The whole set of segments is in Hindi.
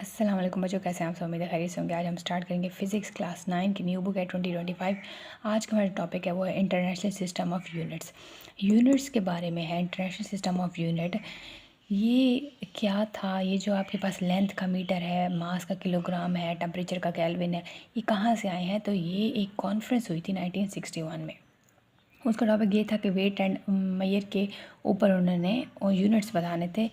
अस्सलाम वालेकुम बच्चों, कैसे हैं आप सब? उम्मीद है खैरियत से होंगे। आज हम स्टार्ट करेंगे फिज़िक्स क्लास 9 की न्यू बुक है 2025। आज का हमारा टॉपिक है वो है international system of units. Units के बारे में है। इंटरनेशनल सिस्टम ऑफ यूनिट ये क्या था? ये जो आपके पास लेंथ का मीटर है, मास का किलोग्राम है, टेम्परेचर का केल्विन है, ये कहाँ से आए हैं? तो ये एक कॉन्फ्रेंस हुई थी 1961 में। उसका टॉपिक ये था कि वेट एंड मेयर के ऊपर उन्होंने यूनिट्स बताने थे।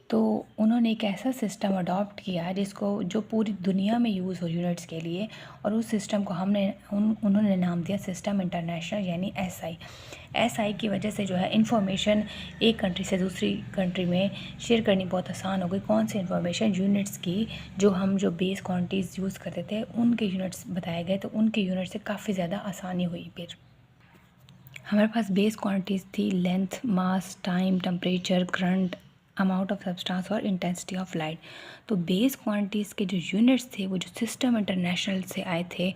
तो उन्होंने एक ऐसा सिस्टम अडॉप्ट किया जिसको जो पूरी दुनिया में यूज़ हो यूनिट्स के लिए, और उस सिस्टम को उन्होंने नाम दिया सिस्टम इंटरनेशनल, यानी एसआई की वजह से जो है इंफॉर्मेशन एक कंट्री से दूसरी कंट्री में शेयर करनी बहुत आसान हो गई। कौन सी इंफॉर्मेशन? यूनिट्स की। जो बेस क्वांटिटीज़ यूज़ करते थे उनके यूनिट्स बताए गए, तो उनके यूनिट से काफ़ी ज़्यादा आसानी हुई। फिर हमारे पास बेस क्वांटिटीज़ थी length, mass, time, temperature, current, amount of substance और इंटेंसिटी ऑफ लाइट। तो बेस क्वांटिटीज़ के जो यूनिट्स थे वो जो सिस्टम इंटरनेशनल से आए थे,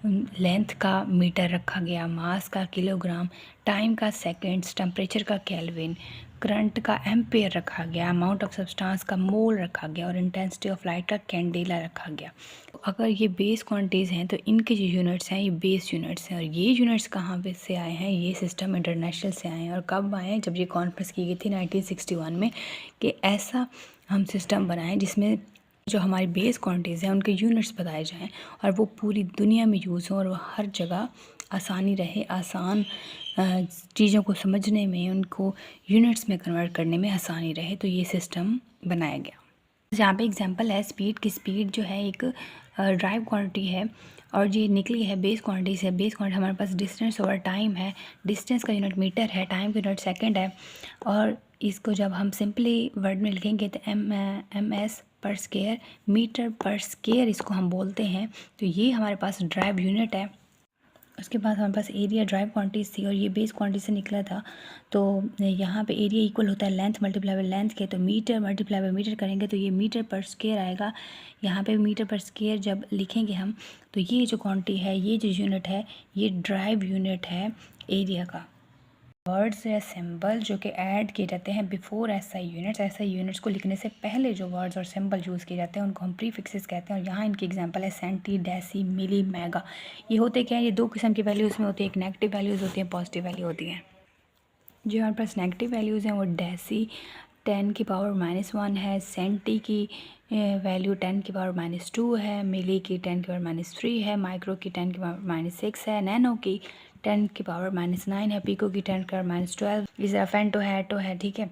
लेंथ का मीटर रखा गया, मास का किलोग्राम, टाइम का सेकेंड्स, टेम्परेचर का केल्विन, करंट का एम्पेयर रखा गया, अमाउंट ऑफ सब्सटेंस का मोल रखा गया और इंटेंसिटी ऑफ लाइट का कैंडेला रखा गया। तो अगर ये बेस क्वांटिटीज़ हैं तो इनके जो यूनिट्स हैं ये बेस यूनिट्स हैं। और ये यूनिट्स कहाँ पे से आए हैं? ये सिस्टम इंटरनेशनल से आए हैं। और कब आए हैं? जब ये कॉन्फ्रेंस की गई थी 1961 में, कि ऐसा हम सिस्टम बनाएं जिसमें जो हमारी बेस क्वांटिटीज़ हैं उनके यूनिट्स बताए जाएं और वो पूरी दुनिया में यूज़ हों और वो हर जगह आसानी रहे, आसान चीज़ों को समझने में, उनको यूनिट्स में कन्वर्ट करने में आसानी रहे। तो ये सिस्टम बनाया गया। यहाँ पे एग्जांपल है स्पीड की। स्पीड जो है एक ड्राइव क्वांटिटी है और ये निकली है बेस क्वांटिटी से। बेस क्वांटिटी हमारे पास डिस्टेंस ओवर टाइम है। डिस्टेंस का यूनिट मीटर है, टाइम का यूनिट सेकंड है। और इसको जब हम सिंपली वर्ड में लिखेंगे तो एम एस पर स्क्वायर, मीटर पर स्क्वायर इसको हम बोलते हैं। तो ये हमारे पास ड्राइव यूनिट है। उसके बाद हमारे पास एरिया ड्राइव क्वांटिटीज़ थी और ये बेस क्वांटिटी से निकला था। तो यहाँ पे एरिया इक्वल होता है लेंथ मल्टीप्लाई बाय लेंथ के। तो मीटर मल्टीप्लाई बाय मीटर करेंगे तो ये मीटर पर स्क्वायर आएगा। यहाँ पे मीटर पर स्क्वायर जब लिखेंगे हम तो ये जो क्वांटिटी है, ये जो यूनिट है, ये ड्राइव यूनिट है एरिया का। वर्ड्स या सिंबल जो कि ऐड किए जाते हैं before SI units. SI units को लिखने से पहले जो वर्ड्स और सिंबल यूज़ किए जाते हैं उनको हम प्रीफिक्सेस कहते हैं। और यहाँ इनकी एग्जांपल है सेंटी, डेसी, मिली, मेगा। ये होते क्या है? ये दो किस्म की वैल्यूज़ में होती है। एक नेगेटिव वैल्यूज़ होती हैं, पॉजिटिव वैल्यू होती हैं। जो हमारे पास नेगेटिव वैल्यूज़ हैं वो डेसी 10⁻⁻1 है, सेंटी की वैल्यू 10⁻⁻2 है, मिली की 10⁻⁻3 है, माइक्रो की 10⁻⁻6 है, नैनो की 10⁻⁻9 है, पिको की 10⁻⁻12। इस फेंटो है, टो है, ठीक है।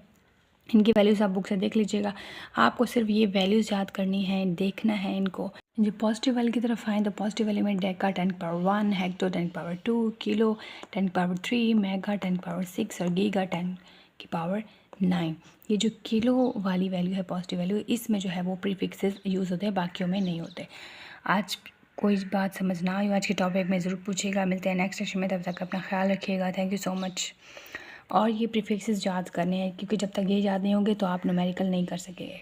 इनकी वैल्यूज़ आप बुक से देख लीजिएगा। आपको सिर्फ ये वैल्यूज़ याद करनी है, देखना है इनको। जो पॉजिटिव वैल्यू की तरफ आएँ तो पॉजिटिव वैल्यू में डेका 10⁻1, हेक्टो 10⁻2, किलो 10⁻3, मेगा 10⁻6 और गीगा 10⁻9। ये जो किलो वाली वैल्यू है, पॉजिटिव वैल्यू, इसमें जो है वो प्रीफिक्सेस यूज़ होते हैं, बाकियों में नहीं होते। आज कोई बात समझ ना आई आज के टॉपिक में ज़रूर पूछिएगा। मिलते हैं नेक्स्ट सेशन में, तब तक अपना ख्याल रखिएगा। Thank you so much. और ये प्रीफिक्सेस याद करने हैं क्योंकि जब तक ये याद नहीं होंगे तो आप न्यूमेरिकल नहीं कर सकेंगे।